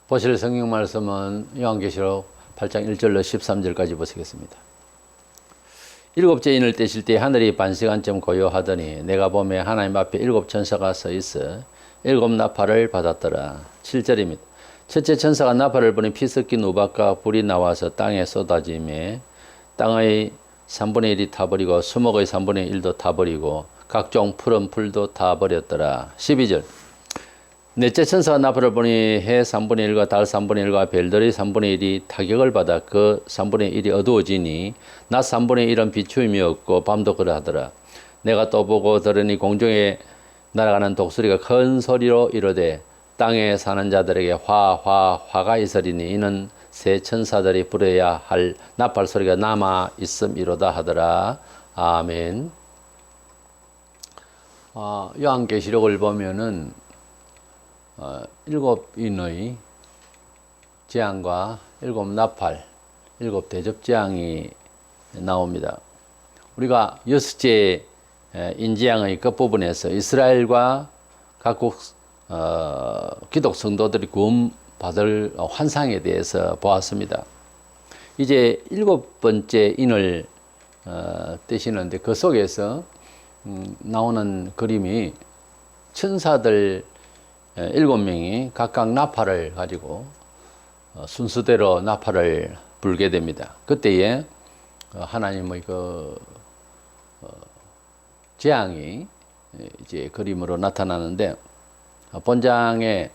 보실 성경 말씀은 요한계시록 8장 1절로 13절까지 보시겠습니다. 일곱째 인을 떼실 때 하늘이 반시간쯤 고요하더니 내가 보매 하나님 앞에 일곱 천사가 서 있어 일곱 나팔을 받았더라. 7절입니다. 첫째 천사가 나팔을 부니 피 섞인 우박과 불이 나와서 땅에 쏟아지매 땅의 3분의 1이 타버리고 수목의 3분의 1도 타버리고 각종 푸른 풀도 타버렸더라. 12절. 넷째 천사가 나팔을 부니 해 3분의 1과 달 3분의 1과 별들의 3분의 1이 타격을 받아 그 3분의 1이 어두워지니 낮 3분의 1은 비추임이 없고 밤도 그러하더라. 내가 또 보고 들으니 공중에 날아가는 독수리가 큰 소리로 이르되 땅에 사는 자들에게 화가 있으리니 이는 새 천사들이 부려야 할 나팔 소리가 남아 있음이로다 하더라. 아멘. 요한계시록을 보면은 일곱 인의 재앙과 일곱 나팔, 일곱 대접 재앙이 나옵니다. 우리가 여섯째 인재앙의 끝부분에서 이스라엘과 각국 기독 성도들이 구원 받을 환상에 대해서 보았습니다. 이제 일곱 번째 인을 떼시는데 그 속에서 나오는 그림이 천사들 7명이 각각 나팔을 가지고 순서대로 나팔을 불게 됩니다. 그때에 하나님의 재앙이 이제 그림으로 나타나는데 본장에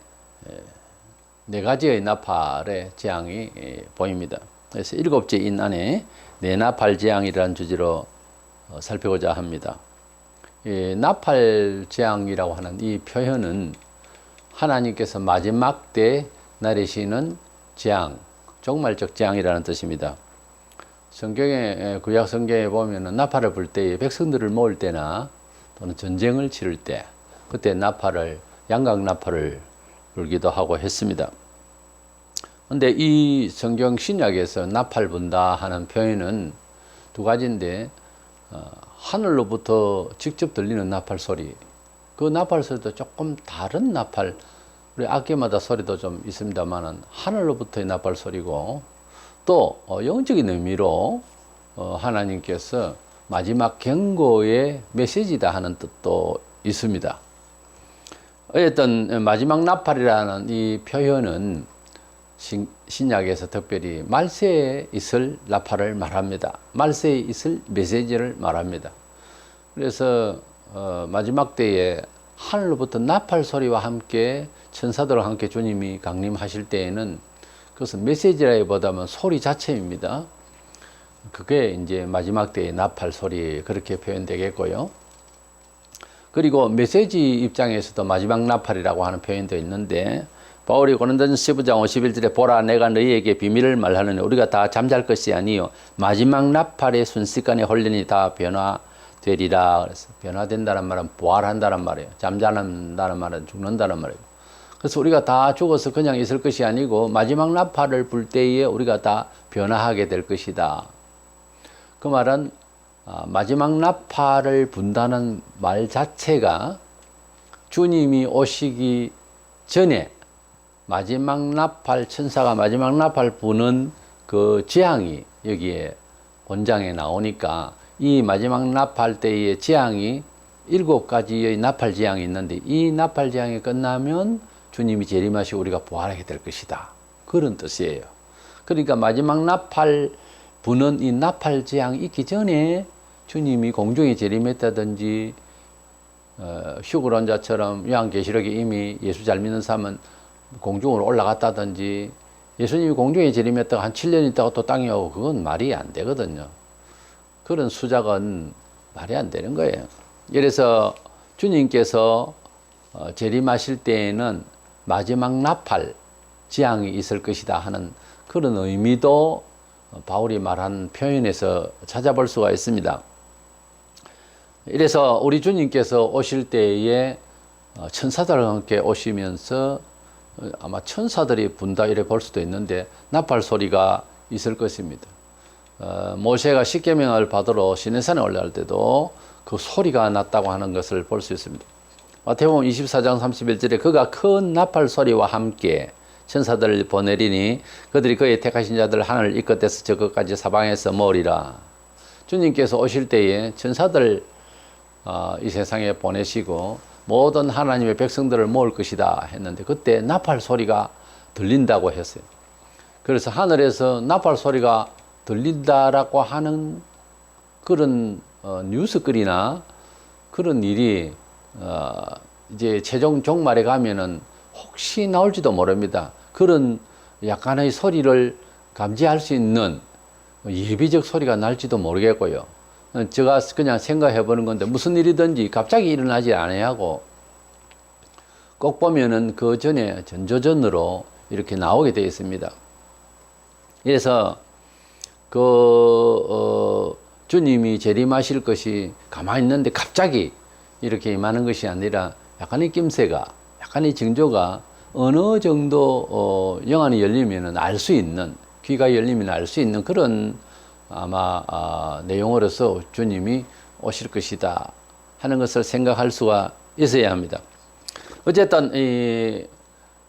네 가지의 나팔의 재앙이 보입니다. 그래서 일곱째 인 안에 네 나팔 재앙이라는 주제로 살펴보자 합니다. 나팔 재앙이라고 하는 이 표현은 하나님께서 마지막 때 내리시는 재앙, 종말적 재앙이라는 뜻입니다. 성경에 구약 성경에 보면은 나팔을 불 때에 백성들을 모을 때나 또는 전쟁을 치를 때 그때 양각 나팔을 불기도 하고 했습니다. 그런데 이 성경 신약에서 나팔 분다 하는 표현은 두 가지인데 하늘로부터 직접 들리는 나팔 소리, 그 나팔 소리도 조금 다른 나팔, 우리 악기마다 소리도 좀 있습니다만은 하늘로부터의 나팔 소리고 또 영적인 의미로 하나님께서 마지막 경고의 메시지다 하는 뜻도 있습니다. 어쨌든 마지막 나팔이라는 이 표현은 신약에서 특별히 말세에 있을 나팔을 말합니다. 말세에 있을 메시지를 말합니다. 그래서 마지막 때에 하늘로부터 나팔 소리와 함께 천사들과 함께 주님이 강림하실 때에는 그것은 메시지라기보다는 소리 자체입니다. 그게 이제 마지막 때의 나팔 소리 그렇게 표현되겠고요. 그리고 메시지 입장에서도 마지막 나팔이라고 하는 표현도 있는데 바울이 고린도전서 15장 51절에 보라 내가 너희에게 비밀을 말하느니 우리가 다 잠잘 것이 아니요 마지막 나팔의 순식간에 홀리니 다 변화되리라. 그래서 변화된다는 말은 부활한다는 말이에요. 잠자는다는 말은 죽는다는 말이에요. 그래서 우리가 다 죽어서 그냥 있을 것이 아니고 마지막 나팔을 불 때에 우리가 다 변화하게 될 것이다. 그 말은 마지막 나팔을 분다는 말 자체가 주님이 오시기 전에 마지막 나팔, 천사가 마지막 나팔 부는 그 재앙이 여기에 본장에 나오니까 이 마지막 나팔 때의 재앙이 7가지의 나팔 재앙이 있는데 이 나팔 재앙이 끝나면 주님이 재림하시고 우리가 부활하게 될 것이다. 그런 뜻이에요. 그러니까 마지막 나팔 부는 이 나팔 재앙이 있기 전에 주님이 공중에 재림했다든지 휴거를 온 자처럼 요한계시록에 이미 예수 잘 믿는 사람은 공중으로 올라갔다든지 예수님이 공중에 재림했다가 한 7년 있다가 또 땅에 오고 그건 말이 안 되거든요. 그런 수작은 말이 안 되는 거예요. 그래서 주님께서 재림하실 때에는 마지막 나팔 재앙이 있을 것이다 하는 그런 의미도 바울이 말한 표현에서 찾아볼 수가 있습니다. 이래서 우리 주님께서 오실 때에 천사들과 함께 오시면서 아마 천사들이 분다 이래 볼 수도 있는데 나팔 소리가 있을 것입니다. 모세가 십계명을 받으러 시내산에 올라갈 때도 그 소리가 났다고 하는 것을 볼 수 있습니다. 마태복음 24장 31절에 그가 큰 나팔 소리와 함께 천사들을 보내리니 그들이 그의 택하신 자들 하늘을 이끌어서 저것까지 사방에서 모으리라. 주님께서 오실 때에 천사들 이 세상에 보내시고 모든 하나님의 백성들을 모을 것이다 했는데 그때 나팔 소리가 들린다고 했어요. 그래서 하늘에서 나팔 소리가 들린다라고 하는 그런 뉴스거리나 그런 일이 이제 최종 종말에 가면은 혹시 나올지도 모릅니다. 그런 약간의 소리를 감지할 수 있는 예비적 소리가 날지도 모르겠고요. 제가 그냥 생각해 보는 건데 무슨 일이든지 갑자기 일어나지 않아야하고 꼭 보면은 그 전에 전조전으로 이렇게 나오게 되어 있습니다. 그래서 주님이 재림하실 것이 가만히 있는데 갑자기 이렇게 임하는 것이 아니라 약간의 낌새가, 약간의 징조가 어느 정도 영안이 열리면은 알 수 있는, 귀가 열리면 알 수 있는 그런 아마 내용으로서 주님이 오실 것이다 하는 것을 생각할 수가 있어야 합니다. 어쨌든 이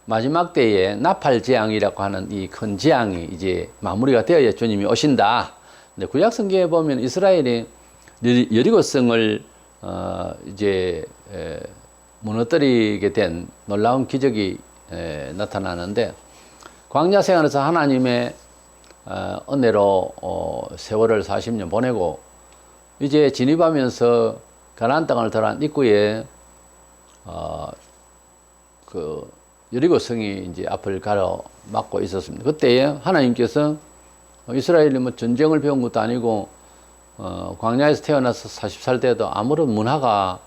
마지막 때에 나팔 재앙이라고 하는 이 큰 재앙이 이제 마무리가 되어야 주님이 오신다. 근데 구약 성경에 보면 이스라엘이 여리고성을 이제 무너뜨리게 된 놀라운 기적이 나타나는데 광야 생활에서 하나님의 은혜로 세월을 40년 보내고 이제 진입하면서 가나안 땅을 들어간 입구에 그 여리고성이 이제 앞을 가로막고 있었습니다. 그때에 하나님께서 이스라엘이 뭐 전쟁을 배운 것도 아니고 광야에서 태어나서 40살 때도 아무런 문화가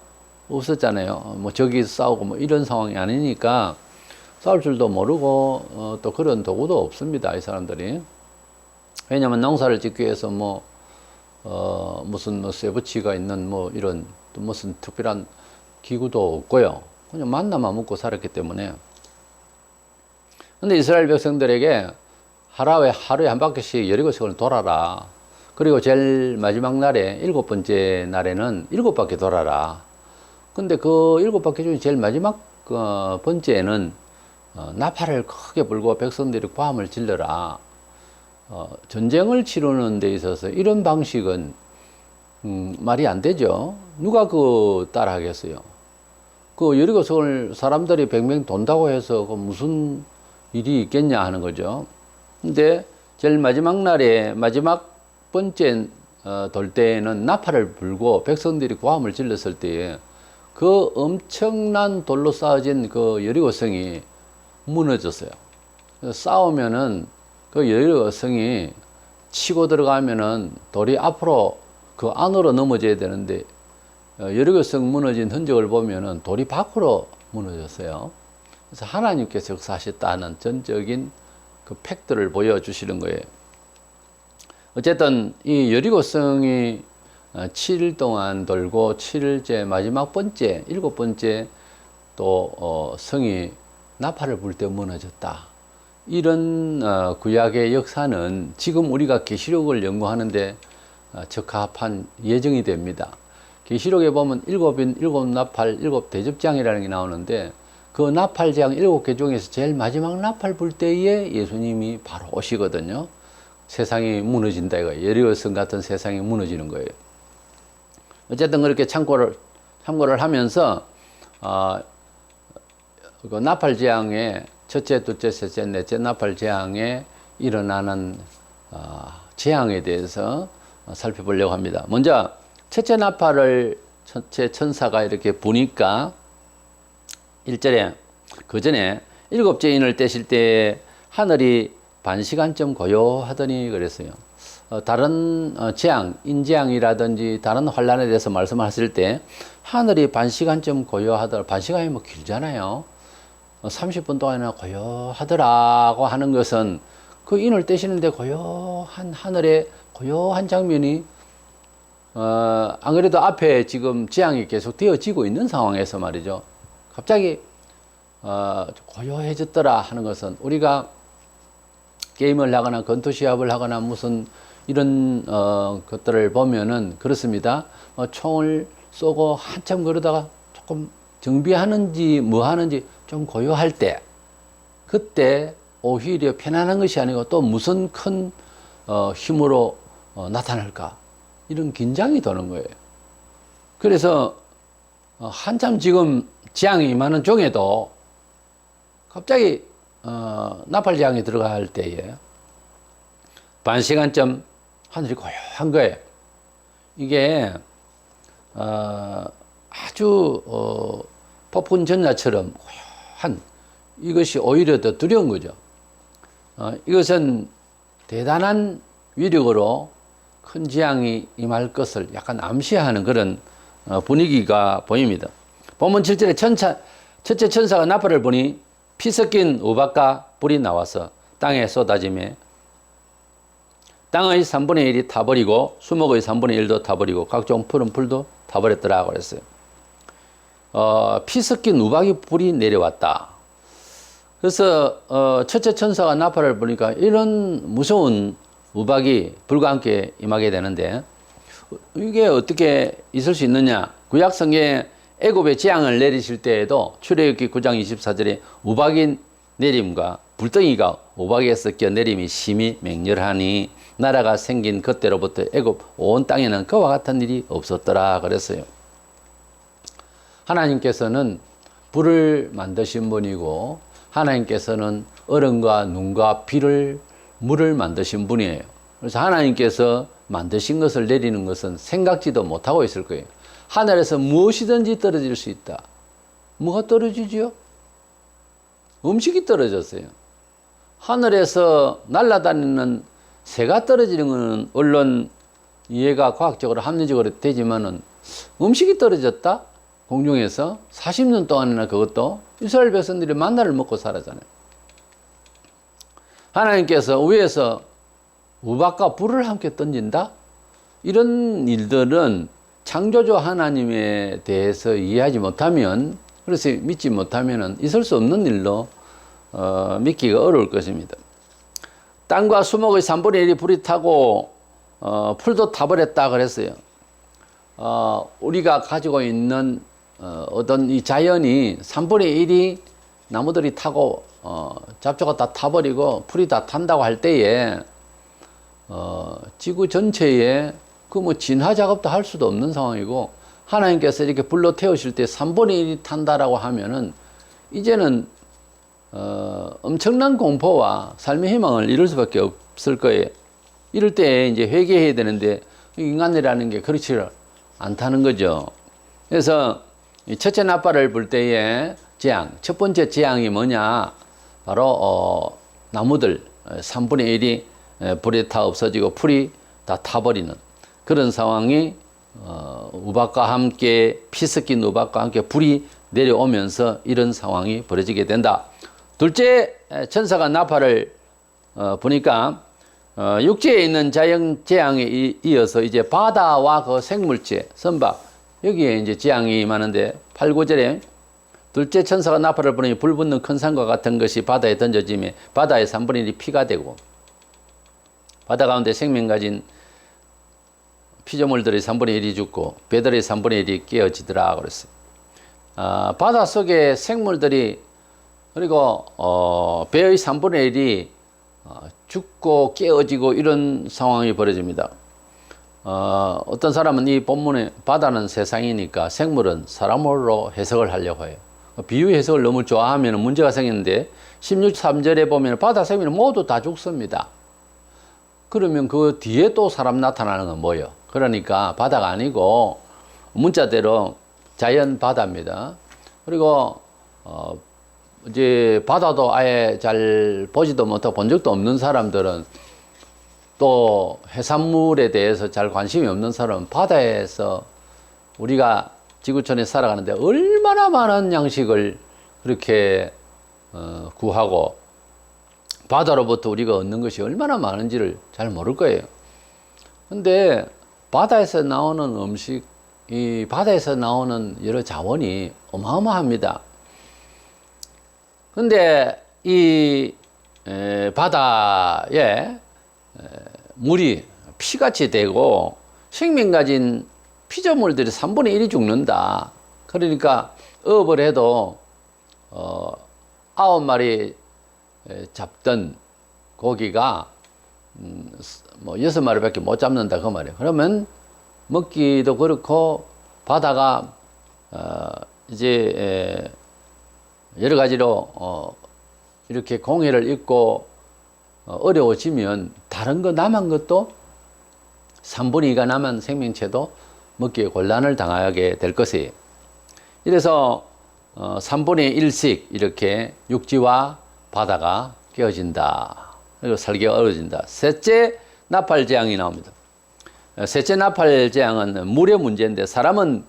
없었잖아요. 뭐 저기 싸우고 뭐 이런 상황이 아니니까 싸울 줄도 모르고 또 그런 도구도 없습니다. 이 사람들이. 왜냐하면 농사를 짓기 위해서 무슨 쇠붙이가 있는 뭐 이런 또 무슨 특별한 기구도 없고요. 그냥 만나만 먹고 살았기 때문에. 근데 이스라엘 백성들에게 하루에 한 바퀴씩 여리고성을 돌아라. 그리고 제일 마지막 날에 7번째 날에는 7바퀴 돌아라. 근데 그 7바퀴 중에 제일 마지막 번째에는 나팔을 크게 불고 백성들이 고함을 질러라. 전쟁을 치르는 데 있어서 이런 방식은 말이 안 되죠. 누가 따라 하겠어요. 그 여리고성을 사람들이 뱅뱅 돈다고 해서 그 무슨 일이 있겠냐 하는 거죠. 근데 제일 마지막 날에 마지막 번째 돌 때에는 나팔을 불고 백성들이 고함을 질렀을 때에 그 엄청난 돌로 쌓아진 그 여리고성이 무너졌어요. 싸우면은 그 여리고성이 치고 들어가면은 돌이 앞으로 그 안으로 넘어져야 되는데 여리고성 무너진 흔적을 보면은 돌이 밖으로 무너졌어요. 그래서 하나님께서 역사하셨다는 전적인 그 팩트를 보여주시는 거예요. 어쨌든 이 여리고성이 7일 동안 돌고 7일째 마지막 번째 7번째 또 성이 나팔을 불 때 무너졌다. 이런 구약의 역사는 지금 우리가 계시록을 연구하는데 적합한 예정이 됩니다. 계시록에 보면 일곱 나팔, 7대접장이라는 게 나오는데 그 나팔장 7개 중에서 제일 마지막 나팔 불 때에 예수님이 바로 오시거든요. 세상이 무너진다 이거예요. 여리고성 같은 세상이 무너지는 거예요. 어쨌든 그렇게 참고를 하면서 그 나팔 재앙의 첫째, 둘째, 셋째, 넷째 나팔 재앙에 일어나는 재앙에 대해서 살펴보려고 합니다. 먼저 첫째 나팔을 첫째 천사가 이렇게 부니까 1절에 그 전에 7째 인을 떼실 때 하늘이 반시간쯤 고요하더니 그랬어요. 다른 재앙, 인재앙이라든지 다른 환란에 대해서 말씀하실 때 하늘이 반시간쯤 고요하더라. 반시간이 뭐 길잖아요. 30분 동안이나 고요하더라고 하는 것은 그 인을 떼시는데 고요한 하늘에 고요한 장면이 안 그래도 앞에 지금 재앙이 계속 되어지고 있는 상황에서 말이죠. 갑자기 고요해졌더라 하는 것은 우리가 게임을 하거나 권투시합을 하거나 무슨 이런 것들을 보면은 그렇습니다. 총을 쏘고 한참 그러다가 조금 정비하는지 뭐 하는지 좀 고요할 때 그때 오히려 편안한 것이 아니고 또 무슨 큰 힘으로 나타날까 이런 긴장이 도는 거예요. 그래서 한참 지금 재앙이 임하는 중에도 갑자기 나팔 재앙이 들어갈 때에 반 시간쯤 하늘이 고요한 거예요. 이게 아주 폭풍 전야처럼 고요한 이것이 오히려 더 두려운 거죠. 이것은 대단한 위력으로 큰 재앙이 임할 것을 약간 암시하는 그런 분위기가 보입니다. 본문 7절에 첫째 천사가 나팔을 보니 피 섞인 우박과 불이 나와서 땅에 쏟아지며 땅의 3분의 1이 타버리고 수목의 3분의 1도 타버리고 각종 푸른 풀도 타버렸더라 그랬어요. 피 섞인 우박이 불이 내려왔다. 그래서 첫째 천사가 나팔을 보니까 이런 무서운 우박이 불과 함께 임하게 되는데 이게 어떻게 있을 수 있느냐. 구약 성경에 애굽의 재앙을 내리실 때에도 출애굽기 9장 24절에 우박이 내림과 불덩이가 우박에 섞여 내림이 심히 맹렬하니 나라가 생긴 그때로부터 애굽 온 땅에는 그와 같은 일이 없었더라 그랬어요. 하나님께서는 불을 만드신 분이고 하나님께서는 얼음과 눈과 비를 물을 만드신 분이에요. 그래서 하나님께서 만드신 것을 내리는 것은 생각지도 못하고 있을 거예요. 하늘에서 무엇이든지 떨어질 수 있다. 뭐가 떨어지지요? 음식이 떨어졌어요. 하늘에서 날아다니는 새가 떨어지는 것은 물론 이해가 과학적으로 합리적으로 되지만은 음식이 떨어졌다? 공중에서 40년 동안이나 그것도 이스라엘 백성들이 만나를 먹고 살았잖아요. 하나님께서 위에서 우박과 불을 함께 던진다? 이런 일들은 창조주 하나님에 대해서 이해하지 못하면, 그래서 믿지 못하면 있을 수 없는 일로 믿기가 어려울 것입니다. 땅과 수목의 3분의 1이 불이 타고 풀도 타버렸다 그랬어요. 우리가 가지고 있는 어떤 이 자연이 3분의 1이 나무들이 타고 잡초가 다 타버리고 풀이 다 탄다고 할 때에 지구 전체에 그 뭐 진화 작업도 할 수도 없는 상황이고 하나님께서 이렇게 불로 태우실 때 3분의 1이 탄다라고 하면은 이제는 엄청난 공포와 삶의 희망을 이룰 수밖에 없을 거예요. 이럴 때 이제 회개해야 되는데 인간이라는 게 그렇지 않다는 거죠. 그래서 첫째 나팔을 불 때에 재앙, 첫 번째 재앙이 뭐냐? 바로 나무들 3분의 1이 불에 타 없어지고 풀이 다 타버리는 그런 상황이 우박과 함께 피 섞인 우박과 함께 불이 내려오면서 이런 상황이 벌어지게 된다. 둘째 천사가 나팔을 보니까 육지에 있는 자연 재앙에 이어서 이제 바다와 그 생물체, 선박 여기에 이제 재앙이 임하는데 8, 9절에 둘째 천사가 나팔을 부니 불 붙는 큰 산과 같은 것이 바다에 던져지며 바다의 3분의 1이 피가 되고 바다 가운데 생명 가진 피조물들의 3분의 1이 죽고 배들의 3분의 1이 깨어지더라 그랬어요. 바다 속의 생물들이 그리고 배의 3분의 1이 죽고 깨어지고 이런 상황이 벌어집니다. 어떤 사람은 이 본문에 바다는 세상이니까 생물은 사람으로 해석을 하려고 해요. 비유 해석을 너무 좋아하면 문제가 생기는데 16~3절에 보면 바다 생물은 모두 다 죽습니다. 그러면 그 뒤에 또 사람 나타나는 건 뭐예요? 그러니까 바다가 아니고 문자대로 자연 바다입니다. 그리고 이제 바다도 아예 잘 보지도 못하고 본 적도 없는 사람들은 또 해산물에 대해서 잘 관심이 없는 사람은 바다에서 우리가 지구촌에 살아가는데 얼마나 많은 양식을 그렇게 구하고 바다로부터 우리가 얻는 것이 얼마나 많은지를 잘 모를 거예요. 근데 바다에서 나오는 음식, 이 바다에서 나오는 여러 자원이 어마어마합니다. 근데 이 바다에 물이 피같이 되고 생명 가진 피조물들이 3분의 1이 죽는다. 그러니까 어업을 해도 9마리 잡던 고기가 뭐 6마리밖에 못 잡는다 그 말이에요. 그러면 먹기도 그렇고 바다가 이제 여러 가지로 이렇게 공해를 입고 어려워지면 다른 거 남은 것도 3분의 2가 남은 생명체도 먹기에 곤란을 당하게 될 것이에요. 이래서 3분의 1씩 이렇게 육지와 바다가 깨어진다. 그리고 살기가 어려워진다. 셋째 나팔재앙이 나옵니다. 셋째 나팔재앙은 물의 문제인데 사람은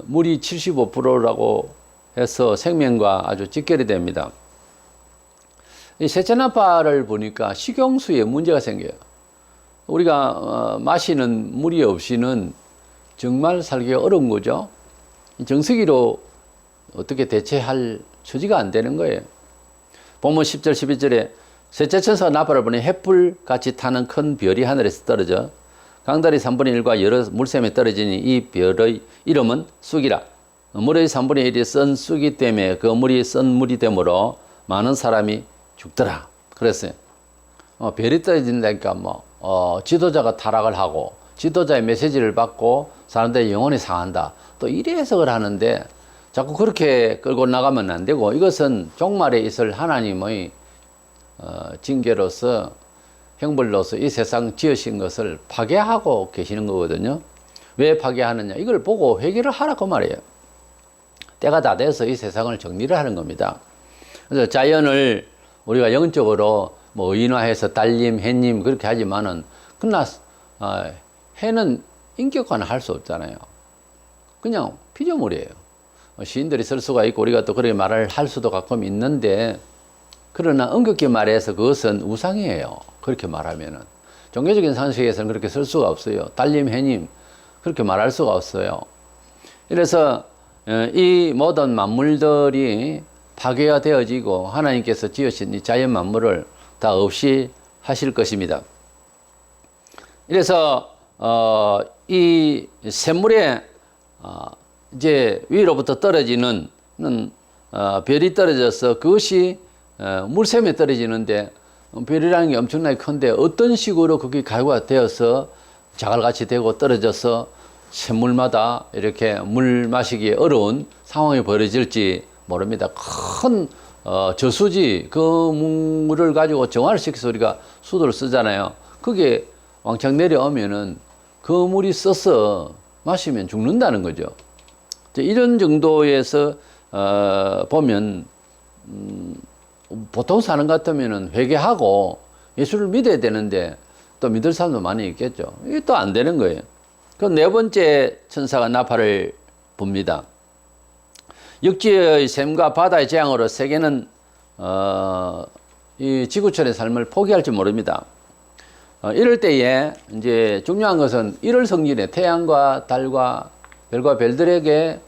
물이 75%라고 해서 생명과 아주 직결이 됩니다. 이 셋째 나팔을 보니까 식용수에 문제가 생겨요. 우리가 마시는 물이 없이는 정말 살기가 어려운 거죠. 정수기로 어떻게 대체할 처지가 안 되는 거예요. 본문 10절 11절에 셋째 천사가 나팔을 보니 횃불같이 타는 큰 별이 하늘에서 떨어져 강다리 3분의 1과 여러 물샘에 떨어지니 이 별의 이름은 쑥이라. 물의 3분의 1이 쓴 쑥이 때문에 그 물이 쓴 물이 되므로 많은 사람이 죽더라. 그랬어요. 별이 떨어진다니까 지도자가 타락을 하고 지도자의 메시지를 받고 사람들의 영혼이 상한다. 또 이래 해석을 하는데 자꾸 그렇게 끌고 나가면 안 되고 이것은 종말에 있을 하나님의 징계로서 형벌로서 이 세상 지으신 것을 파괴하고 계시는 거거든요. 왜 파괴하느냐? 이걸 보고 회개를 하라고 말이에요. 때가 다 돼서 이 세상을 정리를 하는 겁니다. 그래서 자연을 우리가 영적으로 의인화해서 달님, 해님 그렇게 하지만은 그러나 해는 인격화는 할 수 없잖아요. 그냥 피조물이에요. 시인들이 쓸 수가 있고 우리가 또 그렇게 말을 할 수도 가끔 있는데 그러나 엄격히 말해서 그것은 우상이에요. 그렇게 말하면은 종교적인 상식에서는 그렇게 쓸 수가 없어요. 달님, 해님 그렇게 말할 수가 없어요. 이래서 이 모든 만물들이 파괴가 되어지고 하나님께서 지으신 이 자연 만물을 다 없이 하실 것입니다. 이래서 이 샘물에 이제 위로부터 떨어지는 별이 떨어져서 그것이 물샘에 떨어지는데 별이라는 게 엄청나게 큰데 어떤 식으로 그게 가루가 되어서 자갈같이 되고 떨어져서 샘물마다 이렇게 물 마시기 어려운 상황이 벌어질지 모릅니다. 큰 저수지 그 물을 가지고 정화를 시켜서 우리가 수도를 쓰잖아요. 그게 왕창 내려오면은 그 물이 써서 마시면 죽는다는 거죠. 이런 정도에서 보면 보통 사는 것 같으면은 회개하고 예수를 믿어야 되는데 또 믿을 사람도 많이 있겠죠. 이게 또 안 되는 거예요. 그 네 번째 천사가 나팔을 붑니다. 육지의 샘과 바다의 재앙으로 세계는 이 지구촌의 삶을 포기할지 모릅니다. 이럴 때에 이제 중요한 것은 1월 성질에 태양과 달과 별과 별들에게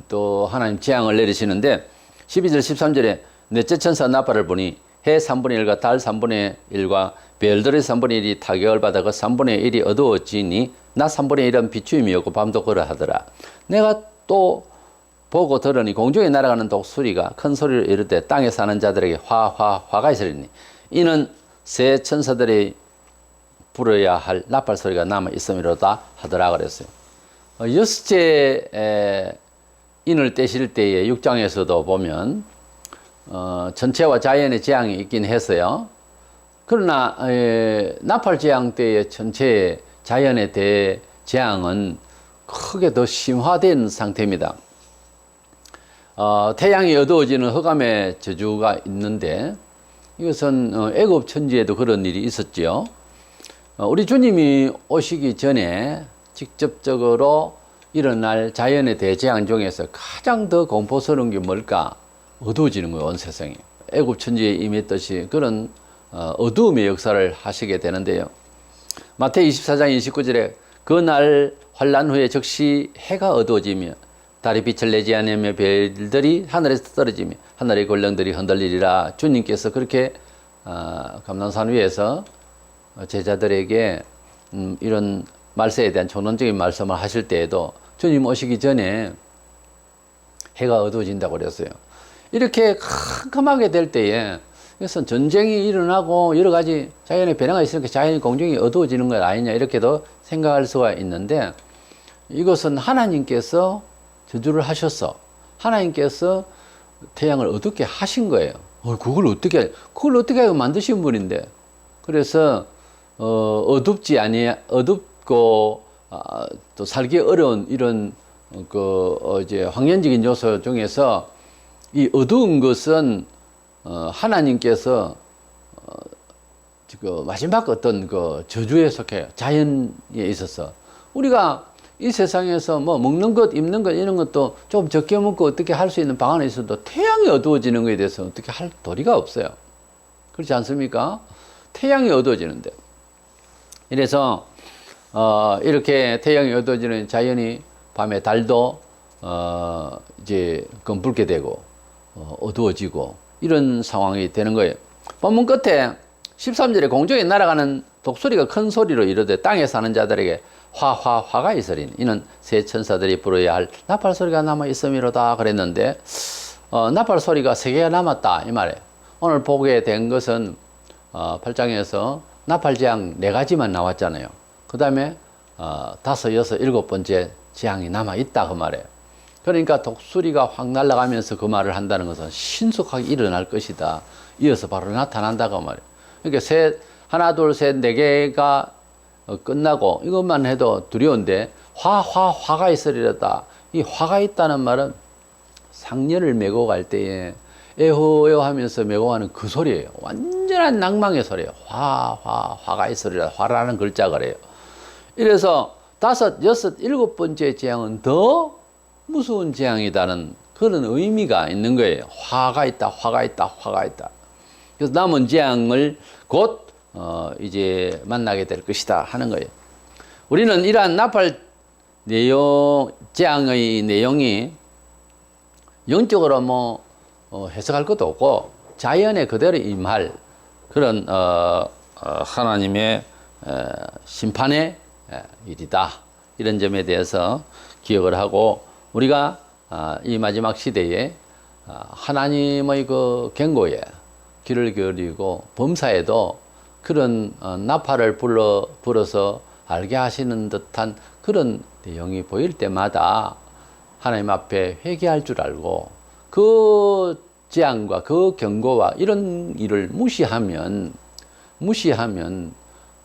또 하나님 재앙을 내리시는데 12절 13절에 넷째 천사 나팔을 보니 해 3분의 1과 달 3분의 1과 별들의 3분의 1이 타격을 받아 그 3분의 1이 어두워지니 낮 3분의 1은 비추임이었고 밤도 그러하더라. 내가 또 보고 들으니 공중에 날아가는 독수리가 큰 소리로 이르되 땅에 사는 자들에게 화가 있으리니 이는 새 천사들이 불어야 할 나팔 소리가 남아 있음이로다 하더라 그랬어요. 여섯째 인을 떼실 때에 6장에서도 보면 전체와 자연의 재앙이 있긴 했어요. 그러나 나팔 재앙 때의 전체 자연의 대재앙은 크게 더 심화된 상태입니다. 태양이 어두워지는 흑암의 저주가 있는데 이것은 애굽 천지에도 그런 일이 있었죠. 우리 주님이 오시기 전에 직접적으로 일어날 자연의 대재앙 중에서 가장 더 공포스러운 게 뭘까? 어두워지는 거예요, 온 세상이. 애굽 천지에 임했듯이 그런 어두움의 역사를 하시게 되는데요. 마태복음 24장 29절에 그날 환난 후에 즉시 해가 어두워지며 달이 빛을 내지 않으며 별들이 하늘에서 떨어지며 하늘의 권령들이 흔들리리라. 주님께서 그렇게 감람산 위에서 제자들에게 이런 말세에 대한 전원적인 말씀을 하실 때에도 주님 오시기 전에 해가 어두워진다고 그랬어요. 이렇게 캄캄하게 될 때에 그래서 전쟁이 일어나고 여러 가지 자연의 변화가 있으니까 자연의 공정이 어두워지는 것 아니냐 이렇게도 생각할 수가 있는데 이것은 하나님께서 저주를 하셔서 하나님께서 태양을 어둡게 하신 거예요. 그걸 어떻게 하고 만드신 분인데. 그래서 어둡고 또 살기 어려운 이런 이제 황연적인 요소 중에서 이 어두운 것은 하나님께서 지금 마지막 어떤 저주에 속해요. 자연에 있어서 우리가 이 세상에서 뭐 먹는 것, 입는 것 이런 것도 좀 적게 먹고 어떻게 할 수 있는 방안이 있어도 태양이 어두워지는 것에 대해서 어떻게 할 도리가 없어요. 그렇지 않습니까? 태양이 어두워지는데. 이래서 이렇게 태양이 어두워지는 자연이 밤에 달도 이제 검붉게 되고 어두워지고 이런 상황이 되는 거예요. 본문 끝에 13절에 공중에 날아가는 독수리가 큰 소리로 이르되 땅에 사는 자들에게 화가 있으리니 이는 새 천사들이 부르어야 할 나팔 소리가 남아 있음이로다 그랬는데 나팔 소리가 세 개가 남았다 이 말이에요. 오늘 보게 된 것은 8장에서 나팔 재앙 4가지만 나왔잖아요. 그 다음에 5, 6, 7번째 재앙이 남아 있다 그 말이에요. 그러니까 독수리가 확 날아가면서 그 말을 한다는 것은 신속하게 일어날 것이다. 이어서 바로 나타난다 그 말이에요. 그러니까 하나, 둘, 셋, 4개가 끝나고 이것만 해도 두려운데 화가 있으리라. 이 화가 있다는 말은 상녀를 메고 갈 때에 에호에호 하면서 메고 가는 그 소리예요. 완전한 낭망의 소리예요. 화가 있으리라. 화라는 글자가 그래요. 이래서 5, 6, 7번째 재앙은 더 무서운 재앙이다는 그런 의미가 있는 거예요. 화가 있다. 그래서 남은 재앙을 곧 이제 만나게 될 것이다 하는 거예요. 우리는 이러한 나팔 재앙의 내용이 영적으로 뭐 해석할 것도 없고 자연에 그대로 임할 그런 하나님의 심판의 일이다. 이런 점에 대해서 기억을 하고 우리가 이 마지막 시대에 하나님의 그 경고에 귀를 기울이고 범사에도 그런 나팔을 불어서 알게 하시는 듯한 그런 내용이 보일 때마다 하나님 앞에 회개할 줄 알고 그 재앙과 그 경고와 이런 일을 무시하면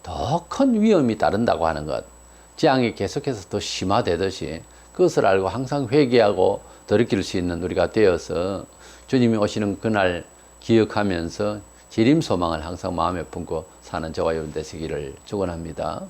더 큰 위험이 따른다고 하는 것. 재앙이 계속해서 더 심화되듯이 그것을 알고 항상 회개하고 돌이킬 수 있는 우리가 되어서 주님이 오시는 그날 기억하면서 재림 소망을 항상 마음에 품고 사는 저와 여러분 되시기를 축원합니다.